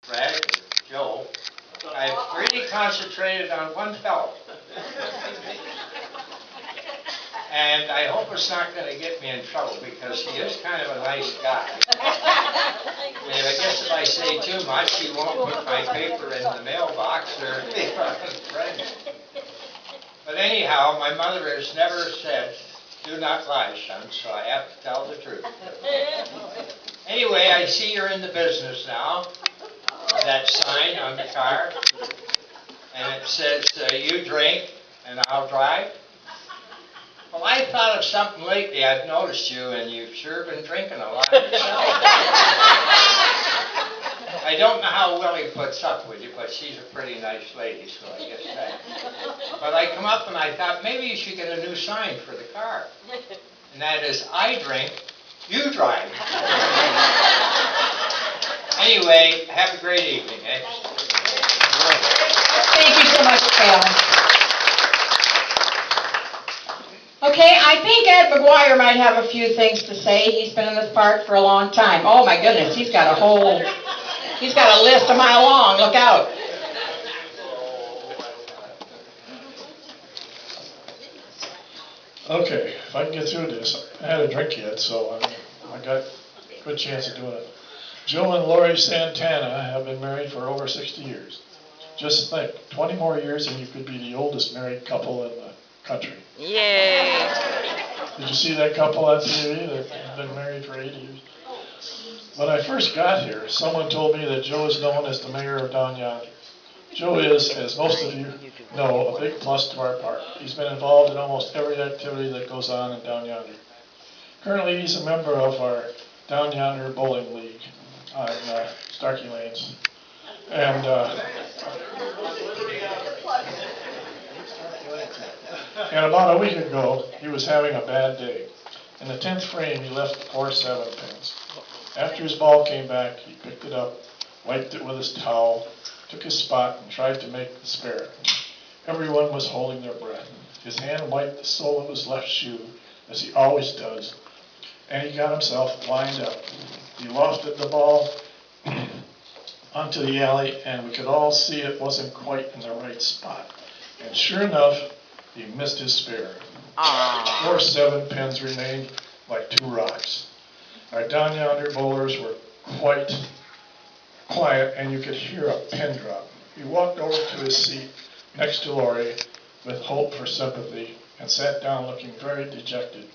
Fred, or Joe, I've really concentrated on one fellow. And I hope it's not going to get me in trouble because he is kind of a nice guy. And I guess if I say too much, he won't put my paper in the mailbox or be friend. But anyhow, my mother has never said, "Do not lie, son," so I have to tell the truth. Anyway, I see you're in the business now. That sign on the car, and it says, "You drink and I'll drive." Well, I thought of something lately. I've noticed you, and you've sure been drinking a lot yourself. I don't know how Willie puts up with you, but she's a pretty nice lady, so I guess that. But I come up and I thought maybe you should get a new sign for the car. And that is, "I drink, you drive." Anyway, have a great evening, eh? Thank you so much, Alan. Okay, I think Ed McGuire might have a few things to say. He's been in this park for a long time. Oh my goodness, he's got a list a mile long. Look out. Okay, if I can get through this, I had a drink yet, so I got a good chance of doing it. Joe and Lori Santana have been married for over 60 years. Just think, 20 more years and you could be the oldest married couple in the country. Yay! Did you see that couple on TV that have been married for 80 years? When I first got here, someone told me that Joe is known as the mayor of Down Yonder. Joe is, as most of you know, a big plus to our park. He's been involved in almost every activity that goes on in Down Yonder. Currently, he's a member of our Down Yonder Bowling League on Starkey Lanes. And about a week ago, he was having a bad day. In the 10th frame, he left the 4-7 pins. After his ball came back, he picked it up, wiped it with his towel, took his spot, and tried to make the spare. Everyone was holding their breath. His hand wiped the sole of his left shoe, as he always does, and he got himself lined up. He lofted the ball onto the alley, and we could all see it wasn't quite in the right spot. And sure enough, he missed his spare. 4-7 pins remained like two rocks. Our Down Yonder bowlers were quite quiet, and you could hear a pin drop. He walked over to his seat next to Lori with hope for sympathy and sat down looking very dejected.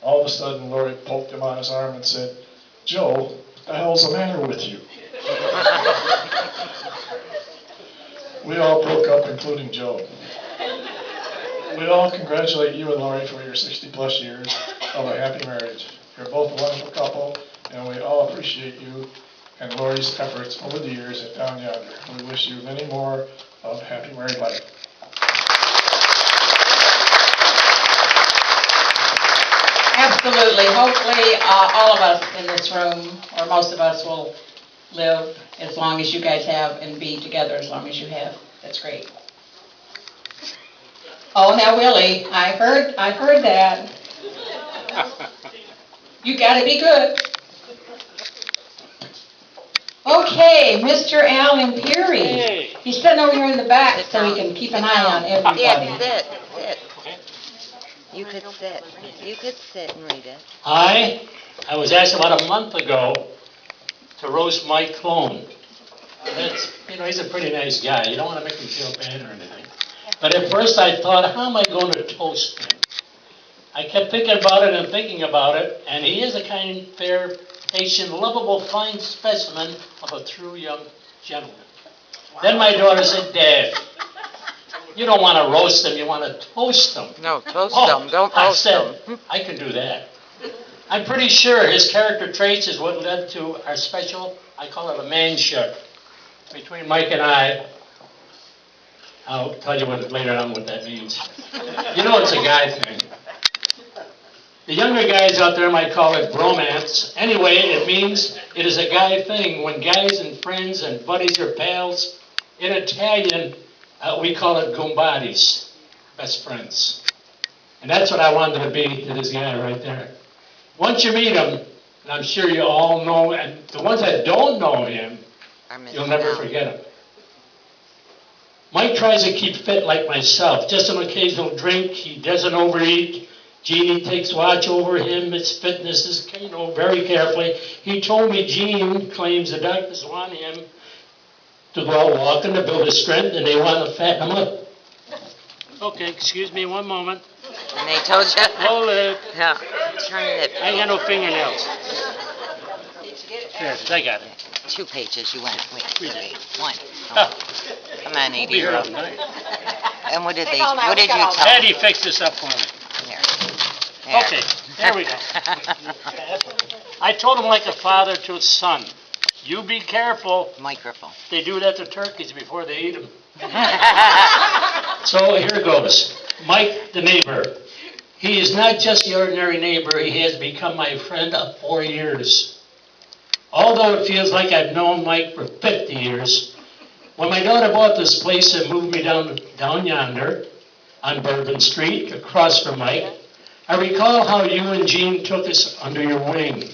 All of a sudden, Lori poked him on his arm and said, "Joe, what the hell's the matter with you?" We all broke up, including Joe. We all congratulate you and Lori for your 60-plus years of a happy marriage. You're both a wonderful couple, and we all appreciate you and Lori's efforts over the years at Down Yonder. We wish you many more of happy married life. Absolutely. Hopefully, all of us in this room, or most of us, will live as long as you guys have and be together as long as you have. That's great. Oh, now Willie, I've heard that. You gotta be good. Okay, Mr. Alan Peary. Hey. He's sitting over here in the back so he can keep an eye on everybody. Yeah, sit. You could sit. You could sit and read it. I was asked about a month ago to roast Mike Clone. That's, he's a pretty nice guy. You don't want to make him feel bad or anything. But at first I thought, how am I going to toast him? I kept thinking about it, and he is a kind, fair, patient, lovable, fine specimen of a true young gentleman. Then my daughter said, "Dad, you don't want to roast them, you want to toast them." No, toast them. Don't I roast said, them. I can do that. I'm pretty sure his character traits is what led to our special, I call it a man shirt, between Mike and I. I'll tell you later on what that means. It's a guy thing. The younger guys out there might call it bromance. Anyway, it means it is a guy thing. When guys and friends and buddies are pals, in Italian, we call it gombadis, best friends. And that's what I wanted to be to this guy right there. Once you meet him, and I'm sure you all know, and the ones that don't know him, are missing You'll never out. forget him. Mike tries to keep fit like myself, just an occasional drink, he doesn't overeat. Jeannie takes watch over him, his fitness is, very carefully. He told me Gene claims the doctors want him to go out walking to build his strength, and they want to fatten him up. Okay, excuse me one moment. And they told you? Hold it. Yeah. Turn it. I ain't got no fingernails. Here, I got it. 2 pages you went. Wait, Read it. wait. 1. Huh. Come on, We'll be here all 80-year-old. night. And what did Take all night, what we did got you all tell night. them? Eddie fixed this up for me. There. Okay, there we go. I told him like a father to his son, you be careful, Microphone. they do that to turkeys before they eat them. So here goes. Mike, the neighbor. He is not just the ordinary neighbor, he has become my friend of 4 years. Although it feels like I've known Mike for 50 years, when my daughter bought this place and moved me down Yonder on Bourbon Street, across from Mike, I recall how you and Jean took us under your wing.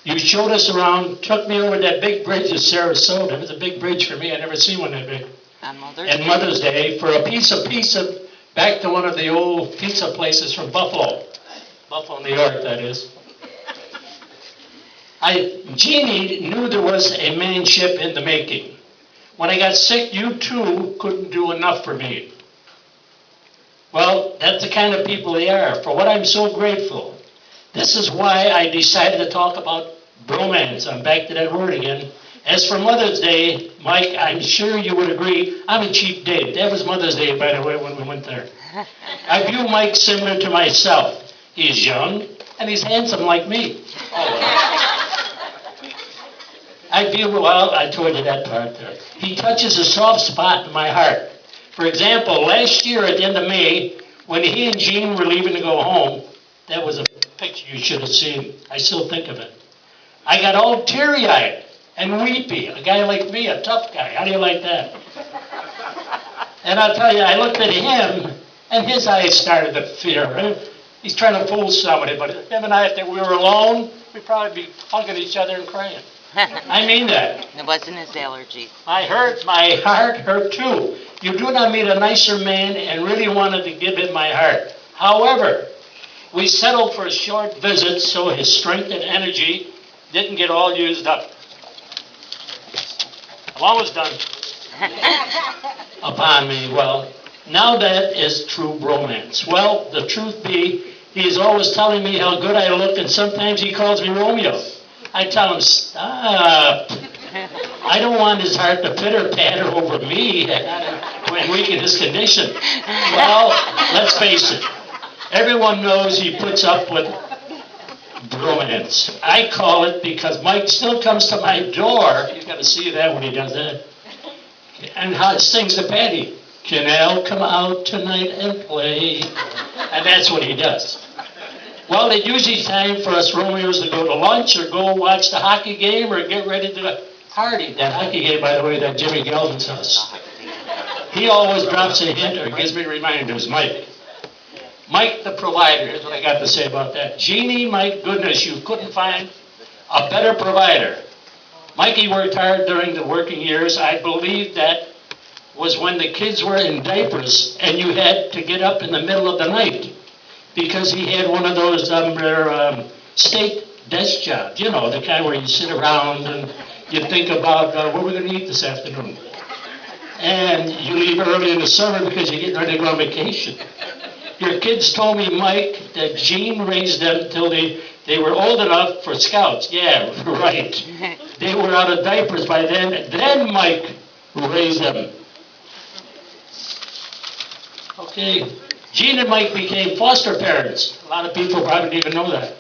You showed us around, took me over that big bridge of Sarasota. It was a big bridge for me. I never seen one that big. On Mother's And Day. Mother's Day for a piece of back to one of the old pizza places from Buffalo, New York, that is. Jeannie knew there was a manship in the making. When I got sick, you too couldn't do enough for me. Well, that's the kind of people they are. For what I'm so grateful. This is why I decided to talk about bromance. I'm back to that word again. As for Mother's Day, Mike, I'm sure you would agree, I'm a cheap date. That was Mother's Day, by the way, when we went there. I view Mike similar to myself. He's young, and he's handsome like me. I told you that part there. He touches a soft spot in my heart. For example, last year at the end of May, when he and Jean were leaving to go home, that was a picture you should have seen. I still think of it. I got all teary-eyed and weepy. A guy like me, a tough guy. How do you like that? And I'll tell you, I looked at him, and his eyes started to fear. He's trying to fool somebody, but him and I, if we were alone, we'd probably be hugging each other and crying. I mean that. It wasn't his allergy. My heart hurt too. You do not meet a nicer man and really wanted to give him my heart. However, we settled for a short visit so his strength and energy didn't get all used up. I'm almost done. Upon me, well, now that is true bromance. Well, the truth be, he is always telling me how good I look, and sometimes he calls me Romeo. I tell him, stop. I don't want his heart to pitter-patter over me when weak in his condition. Well, let's face it. Everyone knows he puts up with bromance. I call it because Mike still comes to my door. You've got to see that when he does that. And how it sings to Patty. Can Al come out tonight and play? And that's what he does. Well, it's usually time for us Romeos to go to lunch or go watch the hockey game or get ready to party. That hockey game, by the way, that Jimmy Gelman's house. He always drops a hint or gives me reminders, Mike. Mike the provider, here's what I got to say about that. Jeannie, my goodness, you couldn't find a better provider. Mikey worked hard during the working years. I believe that was when the kids were in diapers and you had to get up in the middle of the night because he had one of those state desk jobs, you know, the kind where you sit around and you think about what we're going to eat this afternoon. And you leave early in the summer because you're getting ready to go on vacation. Your kids told me, Mike, that Jean raised them till they were old enough for scouts. Yeah, right. They were out of diapers by then. Then Mike raised them. Okay. Jean and Mike became foster parents. A lot of people probably didn't even know that.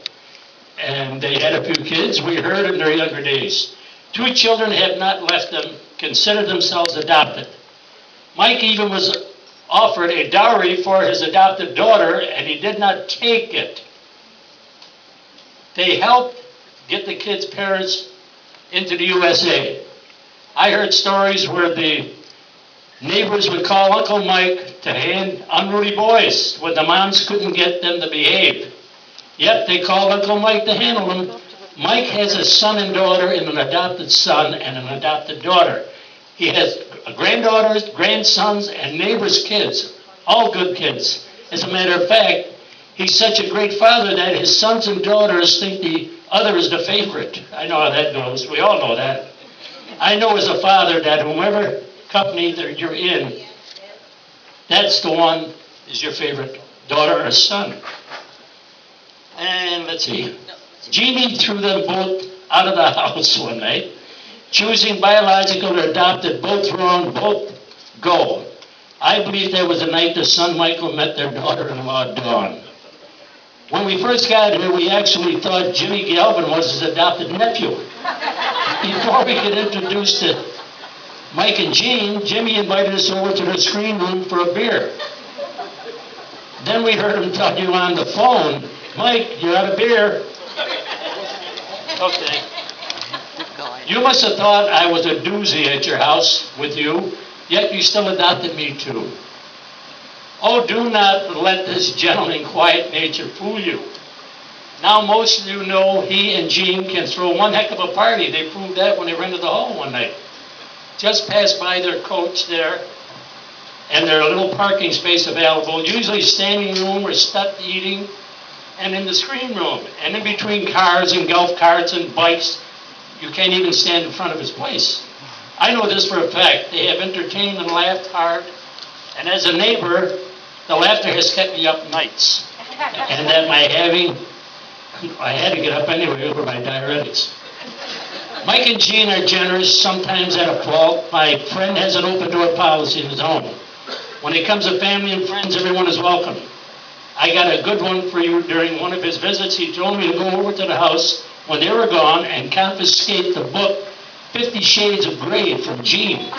And they had a few kids. We heard in their younger days. 2 children had not left them, considered themselves adopted. Mike even was offered a dowry for his adopted daughter, and he did not take it. They helped get the kids' parents into the USA. I heard stories where the neighbors would call Uncle Mike to hand unruly boys when the moms couldn't get them to behave. Yep, they called Uncle Mike to handle them. Mike has a son and daughter and an adopted son and an adopted daughter. He has granddaughters, grandsons, and neighbors' kids, all good kids. As a matter of fact, he's such a great father that his sons and daughters think the other is the favorite. I know how that goes. We all know that. I know as a father that whomever company that you're in, that's the one is your favorite daughter or son. And let's see. Jeannie threw them both out of the house one night. Choosing biological or adopted, both wrong, both go. I believe that was the night the son Michael met their daughter-in-law, Dawn. When we first got here, we actually thought Jimmy Galvin was his adopted nephew. Before we could introduce to Mike and Jean, Jimmy invited us over to the screen room for a beer. Then we heard him tell you on the phone, Mike, you're out of beer. Okay. You must have thought I was a doozy at your house with you, yet you still adopted me too. Oh, do not let this gentle and quiet nature fool you. Now most of you know he and Jean can throw one heck of a party. They proved that when they rented the hall one night. Just passed by their coach there, and their little parking space available, usually standing room or stuffed eating, and in the screen room, and in between cars and golf carts and bikes. You can't even stand in front of his place. I know this for a fact. They have entertained and laughed hard, and as a neighbor, the laughter has kept me up nights. And that I had to get up anyway over my diuretics. Mike and Jean are generous, sometimes at a fault. My friend has an open door policy of his own. When it comes to family and friends, everyone is welcome. I got a good one for you. During one of his visits, he told me to go over to the house when they were gone and confiscate the book 50 Shades of Grey from Jean.